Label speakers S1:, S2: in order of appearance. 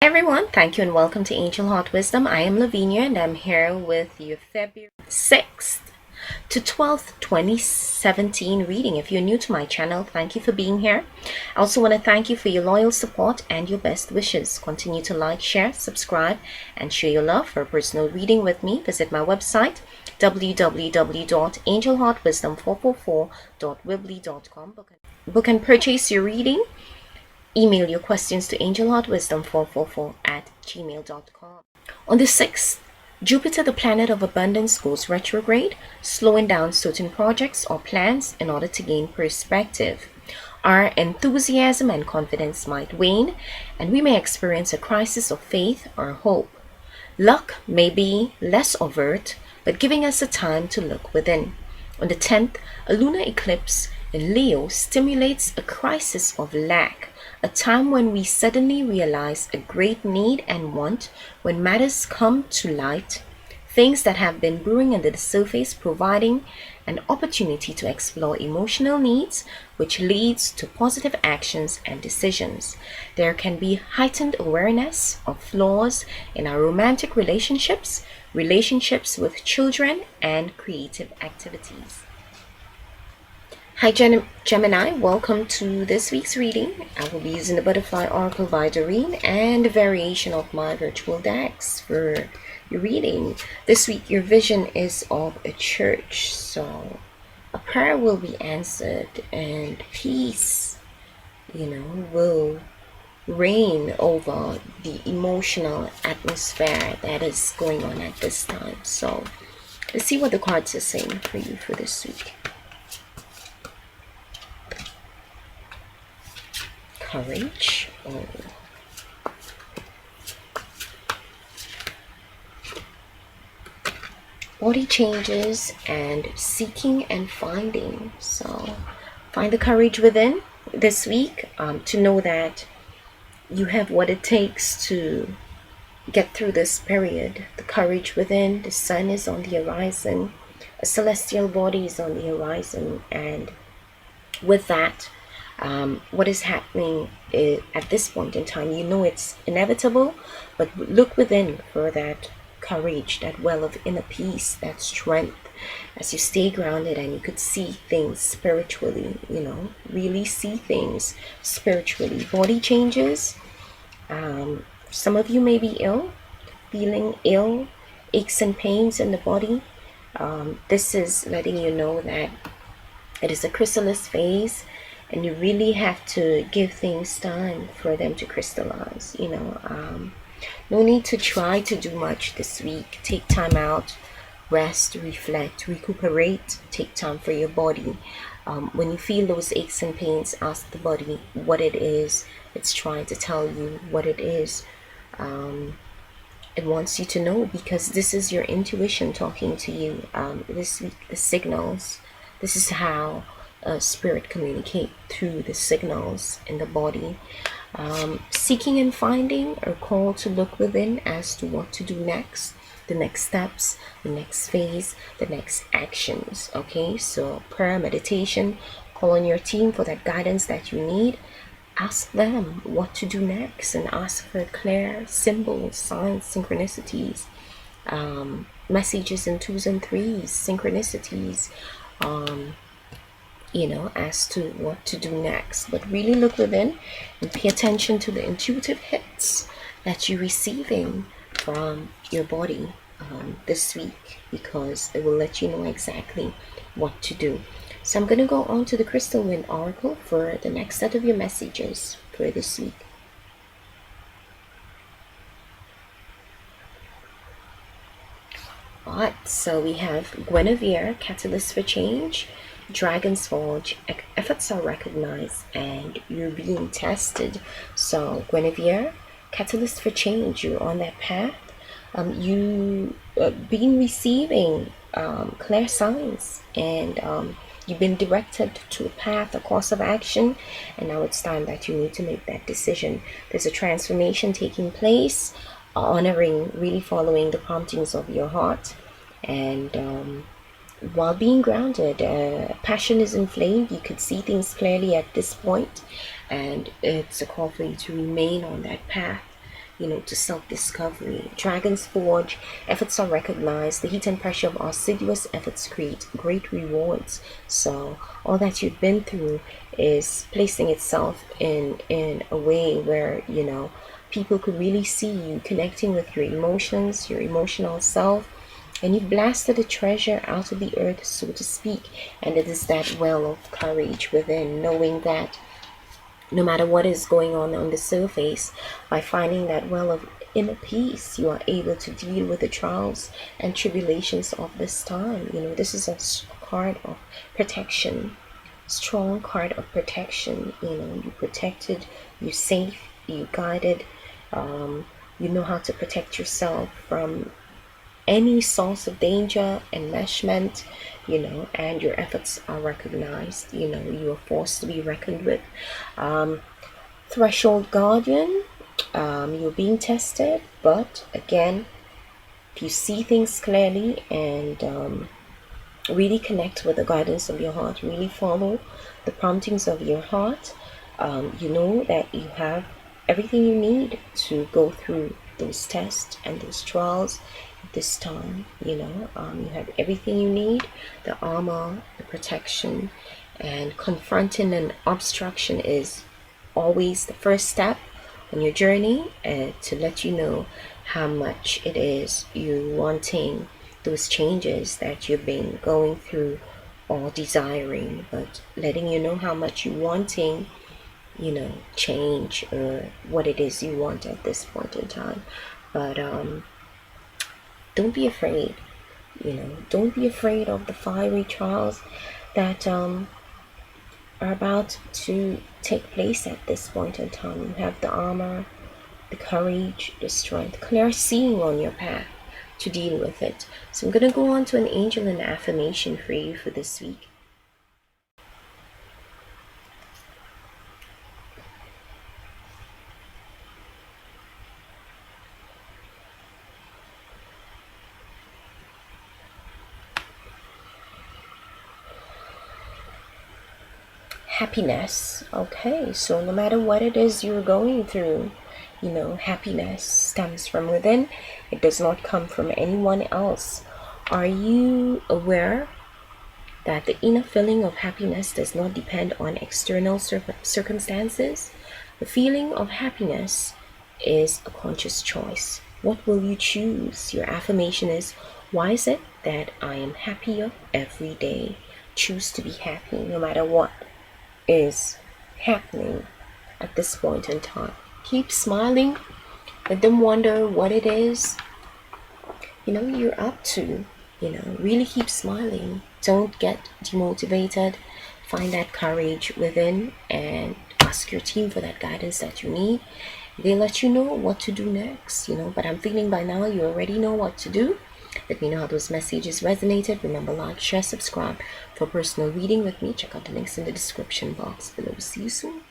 S1: Everyone, thank you and welcome to Angel Heart Wisdom. I am Lavinia and I'm here with your February 6th to 12th, 2017 reading. If you're new to my channel, thank you for being here. I also want to thank you for your loyal support and your best wishes. Continue to like, share, subscribe, and share your love. For a personal reading with me, visit my website www.angelheartwisdom444.weebly.com. Book and purchase your reading. Email your questions to angelheartwisdom444@gmail.com. On the 6th, Jupiter, the planet of abundance, goes retrograde, slowing down certain projects or plans in order to gain perspective. Our enthusiasm and confidence might wane, and we may experience a crisis of faith or hope. Luck may be less overt, but giving us a time to look within. On the 10th, a lunar eclipse in Leo stimulates a crisis of lack, a time when we suddenly realize a great need and want when matters come to light, things that have been brewing under the surface, providing an opportunity to explore emotional needs, which leads to positive actions and decisions. There can be heightened awareness of flaws in our romantic relationships, relationships with children, and creative activities. Hi Gemini, welcome to this week's reading. I will be using the Butterfly Oracle by Doreen and a variation of my virtual decks for your reading. This week your vision is of a church, so a prayer will be answered and peace, will reign over the emotional atmosphere that is going on at this time. So let's see what the cards are saying for you for this week. Courage. Body changes and seeking and finding. So find the courage within this week to know that you have what it takes to get through this period. The courage within. The sun is on the horizon. A celestial body is on the horizon, and with that, what is happening at this point in time, it's inevitable, but look within for that courage, that well of inner peace, that strength, as you stay grounded and you could see things spiritually, really see things spiritually. Body changes. Some of you may be ill, feeling ill, aches and pains in the body. This is letting you know that it is a chrysalis phase, and you really have to give things time for them to crystallize. No need to try to do much this week. Take time out, rest, reflect, recuperate. Take time for your body. When you feel those aches and pains, ask the body what it is. It's trying to tell you what it is. It wants you to know, because this is your intuition talking to you. This week, the signals. This is how spirit communicate through the signals in the body. Seeking and finding are called to look within as to what to do next, the next steps, the next phase, the next actions. Okay, so prayer, meditation, call on your team for that guidance that you need. Ask them what to do next, and ask for clear symbols, signs, synchronicities, messages in 2s and 3s, synchronicities, as to what to do next. But really look within and pay attention to the intuitive hits that you're receiving from your body this week, because it will let you know exactly what to do. So I'm going to go on to the Crystal Wind Oracle for the next set of your messages for this week. Alright, so we have Guinevere, Catalyst for Change, Dragon's Forge, efforts are recognized and you're being tested. So Guinevere, Catalyst for Change, you're on that path. You been receiving clear signs, and you've been directed to a path, a course of action, and now it's time that you need to make that decision. There's a transformation taking place, honoring, really following the promptings of your heart, and while being grounded, passion is inflamed. You could see things clearly at this point, and it's a call for you to remain on that path to self-discovery. Dragons forge, efforts are recognized. The heat and pressure of arduous efforts create great rewards. So all that you've been through is placing itself in a way where, people could really see you connecting with your emotions, your emotional self, and you blasted a treasure out of the earth, so to speak. And it is that well of courage within, knowing that no matter what is going on the surface, by finding that well of inner peace, you are able to deal with the trials and tribulations of this time. This is a card of protection, strong card of protection. You protected, you safe, you guided. You know how to protect yourself from any source of danger, enmeshment, and your efforts are recognized. You are forced to be reckoned with. Threshold guardian, you're being tested, but again, if you see things clearly and really connect with the guidance of your heart, really follow the promptings of your heart, you know that you have everything you need to go through those tests and those trials this time. You have everything you need, the armor, the protection, and confronting an obstruction is always the first step on your journey, to let you know how much it is you wanting those changes that you've been going through or desiring, but letting you know how much you wanting change, or what it is you want at this point in time. But don't be afraid. Don't be afraid of the fiery trials that are about to take place at this point in time. You have the armor, the courage, the strength, clear seeing on your path to deal with it. So I'm going to go on to an angel and affirmation for you for this week. Happiness. Okay, so no matter what it is you're going through, happiness stems from within. It does not come from anyone else. Are you aware that the inner feeling of happiness does not depend on external circumstances? The feeling of happiness is a conscious choice. What will you choose? Your affirmation is, why is it that I am happier every day? Choose to be happy no matter what is happening at this point in time. Keep smiling. Let them wonder what it is you're up to. Really keep smiling. Don't get demotivated. Find that courage within and ask your team for that guidance that you need. They let you know what to do next, but I'm feeling by now you already know what to do. Let me know how those messages resonated. Remember, like, share, subscribe for personal reading with me. Check out the links in the description box below. See you soon.